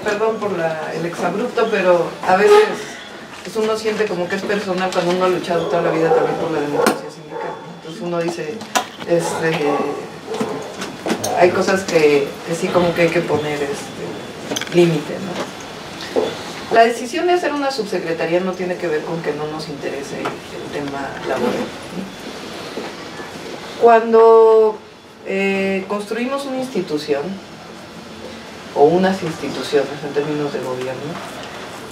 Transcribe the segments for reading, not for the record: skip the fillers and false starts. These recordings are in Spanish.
Perdón por el exabrupto, pero a veces uno siente como que es personal cuando uno ha luchado toda la vida también por la democracia sindical. Entonces uno dice, hay cosas que sí como que hay que poner límite, ¿no? La decisión de hacer una subsecretaría no tiene que ver con que no nos interese el tema laboral, ¿no? Cuando construimos una institución, o unas instituciones en términos de gobierno,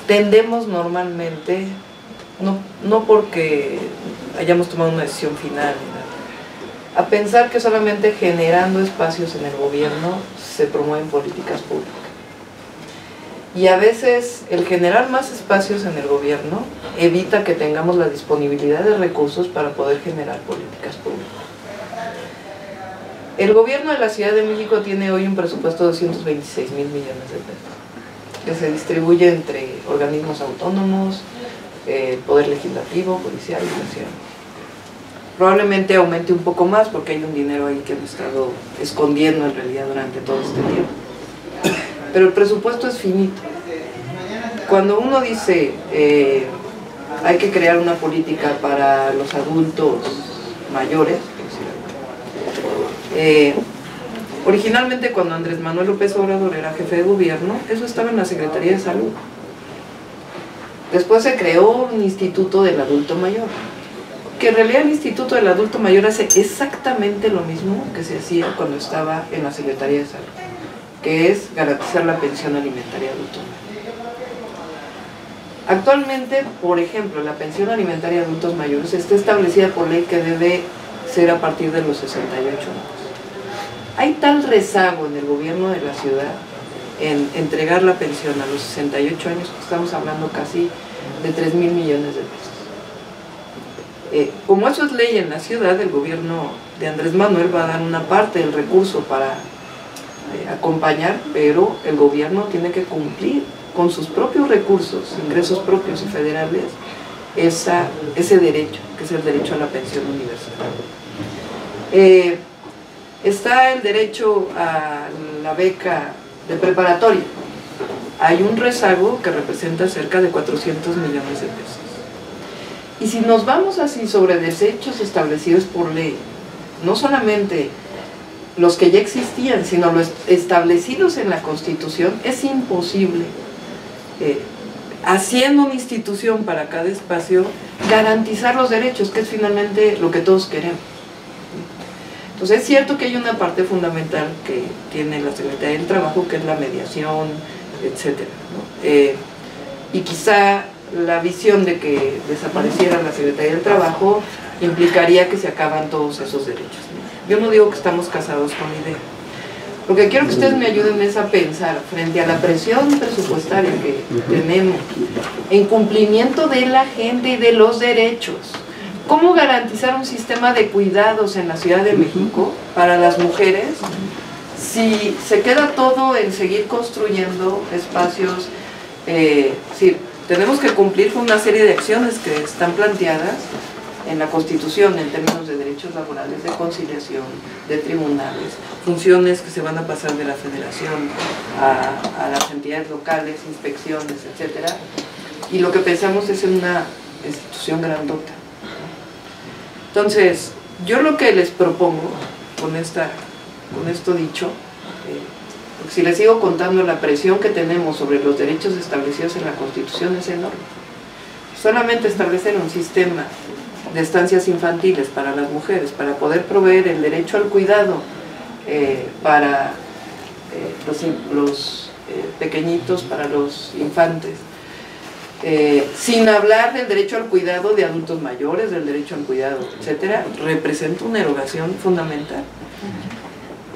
tendemos normalmente, no porque hayamos tomado una decisión final, a pensar que solamente generando espacios en el gobierno se promueven políticas públicas. Y a veces el generar más espacios en el gobierno evita que tengamos la disponibilidad de recursos para poder generar políticas públicas. El gobierno de la Ciudad de México tiene hoy un presupuesto de 226,000 millones de pesos, que se distribuye entre organismos autónomos, poder legislativo, policial y nacional. Probablemente aumente un poco más porque hay un dinero ahí que han estado escondiendo en realidad durante todo este tiempo. Pero el presupuesto es finito. Cuando uno dice hay que crear una política para los adultos mayores, originalmente cuando Andrés Manuel López Obrador era jefe de gobierno, eso estaba en la Secretaría de Salud. Después se creó un Instituto del Adulto Mayor, que en realidad el Instituto del Adulto Mayor hace exactamente lo mismo que se hacía cuando estaba en la Secretaría de Salud, que es garantizar la pensión alimentaria adulto mayor. Actualmente, por ejemplo, la pensión alimentaria de adultos mayores está establecida por ley que debe ser a partir de los 68 años. Hay tal rezago en el gobierno de la ciudad en entregar la pensión a los 68 años que estamos hablando casi de 3,000 millones de pesos. Como eso es ley en la ciudad, el gobierno de Andrés Manuel va a dar una parte del recurso para acompañar, pero el gobierno tiene que cumplir con sus propios recursos, ingresos propios y federales, ese derecho, que es el derecho a la pensión universal. Está el derecho a la beca de preparatoria. Hay un rezago que representa cerca de 400 millones de pesos. Y si nos vamos así sobre derechos establecidos por ley, no solamente los que ya existían, sino los establecidos en la Constitución, es imposible, haciendo una institución para cada espacio, garantizar los derechos, que es finalmente lo que todos queremos. Entonces es cierto que hay una parte fundamental que tiene la Secretaría del Trabajo, que es la mediación, etcétera, ¿no? Y quizá la visión de que desapareciera la Secretaría del Trabajo implicaría que se acaban todos esos derechos, ¿no? Yo no digo que estamos casados con la idea. Lo que quiero que ustedes me ayuden es a pensar frente a la presión presupuestaria que tenemos en cumplimiento de la gente y de los derechos. ¿Cómo garantizar un sistema de cuidados en la Ciudad de México para las mujeres si se queda todo en seguir construyendo espacios? Tenemos que cumplir con una serie de acciones que están planteadas en la Constitución en términos de derechos laborales, de conciliación, de tribunales, funciones que se van a pasar de la Federación a las entidades locales, inspecciones, etcétera. Y lo que pensamos es en una institución grandota. Entonces, yo lo que les propongo con esto dicho, porque si les sigo contando, la presión que tenemos sobre los derechos establecidos en la Constitución es enorme. Solamente establecer un sistema de estancias infantiles para las mujeres, para poder proveer el derecho al cuidado para los pequeñitos, para los infantes, sin hablar del derecho al cuidado de adultos mayores, del derecho al cuidado, etcétera, representa una erogación fundamental.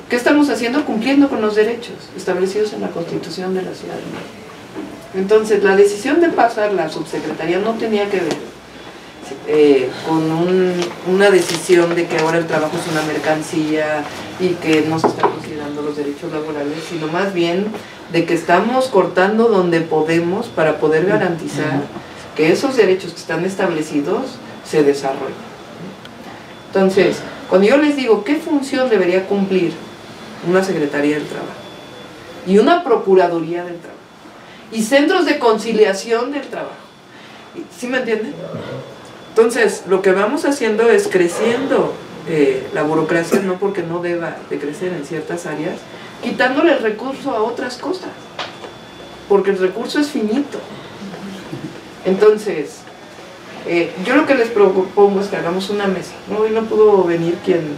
¿Qué estamos haciendo? Cumpliendo con los derechos establecidos en la Constitución de la Ciudad de México. Entonces, la decisión de pasar la subsecretaría no tenía que ver con una decisión de que ahora el trabajo es una mercancía y que no se están considerando los derechos laborales, sino más bien de que estamos cortando donde podemos para poder garantizar que esos derechos que están establecidos se desarrollen. Entonces, cuando yo les digo qué función debería cumplir una Secretaría del Trabajo, y una procuraduría del trabajo, y centros de conciliación del trabajo. ¿Sí me entienden? Entonces, lo que vamos haciendo es creciendo la burocracia, no porque no deba de crecer en ciertas áreas, quitándole el recurso a otras cosas, porque el recurso es finito. Entonces, yo lo que les propongo es que hagamos una mesa, ¿no? Hoy no pudo venir quien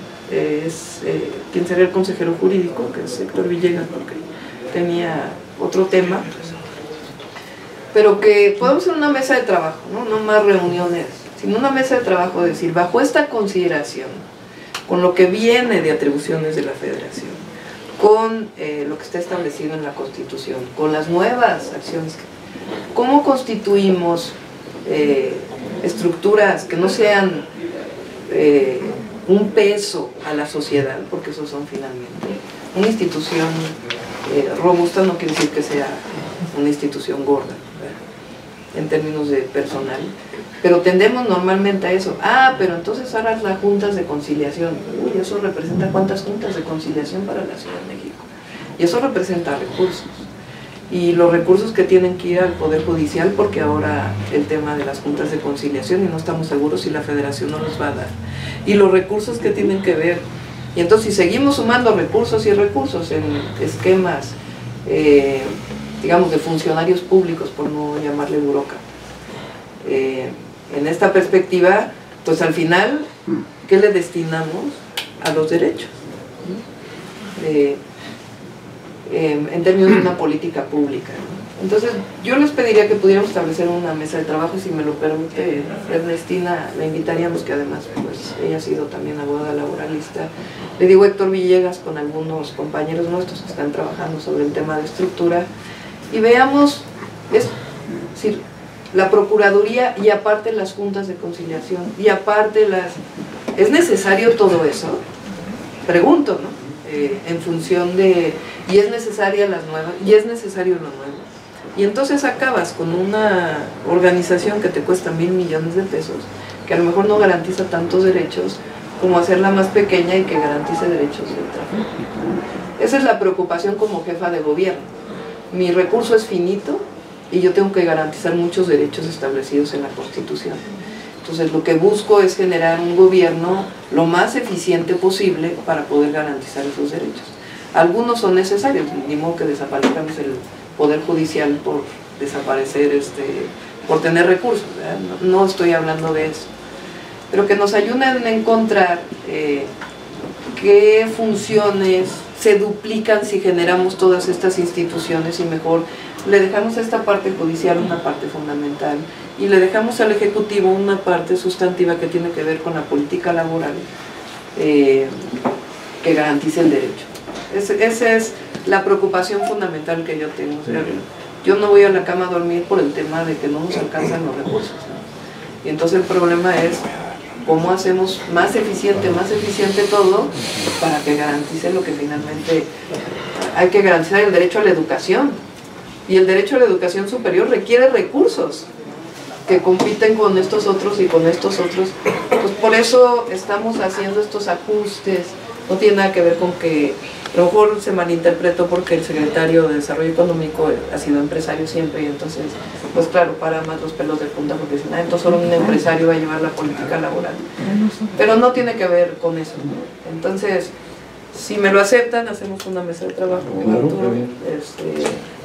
sería el consejero jurídico, que es Héctor Villegas, porque tenía otro tema, pero que podamos hacer una mesa de trabajo, no más reuniones, sino una mesa de trabajo, es decir, bajo esta consideración, con lo que viene de atribuciones de la Federación, con lo que está establecido en la Constitución, con las nuevas acciones, ¿cómo constituimos estructuras que no sean un peso a la sociedad, porque esos son finalmente? Una institución robusta no quiere decir que sea una institución gorda, ¿verdad?, en términos de personal, pero tendemos normalmente a eso. Pero entonces harás las juntas de conciliación. Uy, eso representa ¿cuántas juntas de conciliación para la Ciudad de México? Y eso representa recursos, y los recursos que tienen que ir al Poder Judicial, porque ahora el tema de las juntas de conciliación, y no estamos seguros si la Federación no los va a dar, y los recursos que tienen que ver. Y entonces, si seguimos sumando recursos y recursos en esquemas, digamos, de funcionarios públicos, por no llamarle burócrata, en esta perspectiva, pues al final, ¿qué le destinamos a los derechos? En términos de una política pública, ¿no? Entonces, yo les pediría que pudiéramos establecer una mesa de trabajo, y si me lo permite Ernestina, la invitaríamos, que además pues ella ha sido también abogada laboralista. Le digo, Héctor Villegas, con algunos compañeros nuestros que están trabajando sobre el tema de estructura, y veamos, es decir, la Procuraduría y aparte las juntas de conciliación, y aparte ¿es necesario todo eso? Pregunto, ¿no? En función de, y es necesaria las nuevas, y es necesario lo nuevo. Y entonces acabas con una organización que te cuesta 1,000 millones de pesos, que a lo mejor no garantiza tantos derechos como hacerla más pequeña y que garantice derechos del tráfico. Esa es la preocupación como jefa de gobierno. Mi recurso es finito y yo tengo que garantizar muchos derechos establecidos en la Constitución. Entonces, lo que busco es generar un gobierno lo más eficiente posible para poder garantizar esos derechos. Algunos son necesarios, ni modo que desaparezcamos el Poder Judicial por desaparecer, por tener recursos, ¿verdad? No estoy hablando de eso. Pero que nos ayuden a encontrar qué funciones se duplican si generamos todas estas instituciones, y mejor le dejamos a esta parte judicial una parte fundamental y le dejamos al Ejecutivo una parte sustantiva que tiene que ver con la política laboral, que garantice el derecho. Esa es la preocupación fundamental que yo tengo. O sea, yo no voy a la cama a dormir por el tema de que no nos alcanzan los recursos, ¿no? Y entonces el problema es cómo hacemos más eficiente todo para que garantice lo que finalmente hay que garantizar: el derecho a la educación. Y el derecho a la educación superior requiere recursos que compiten con estos otros y con estos otros. Pues por eso estamos haciendo estos ajustes. No tiene nada que ver con que a lo mejor se malinterpretó porque el secretario de Desarrollo Económico ha sido empresario siempre, y entonces, pues claro, para más los pelos de punta, porque dicen, entonces solo un empresario va a llevar la política laboral. Pero no tiene que ver con eso, ¿no? Entonces, si me lo aceptan, hacemos una mesa de trabajo, Arturo,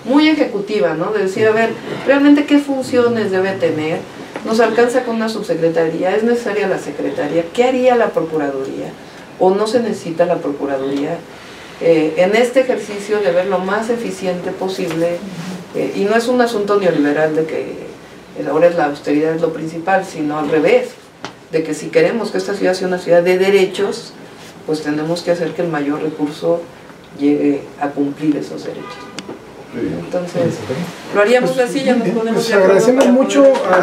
muy ejecutiva, ¿no? De decir, a ver, realmente qué funciones debe tener. Nos alcanza con una subsecretaría, es necesaria la secretaría, ¿qué haría la Procuraduría? ¿O no se necesita la Procuraduría? En este ejercicio de ver lo más eficiente posible, y no es un asunto neoliberal de que ahora la austeridad es lo principal, sino al revés, de que si queremos que esta ciudad sea una ciudad de derechos, pues tenemos que hacer que el mayor recurso llegue a cumplir esos derechos. Entonces, lo haríamos así, ya nos ponemos de acuerdo. Agradecemos mucho a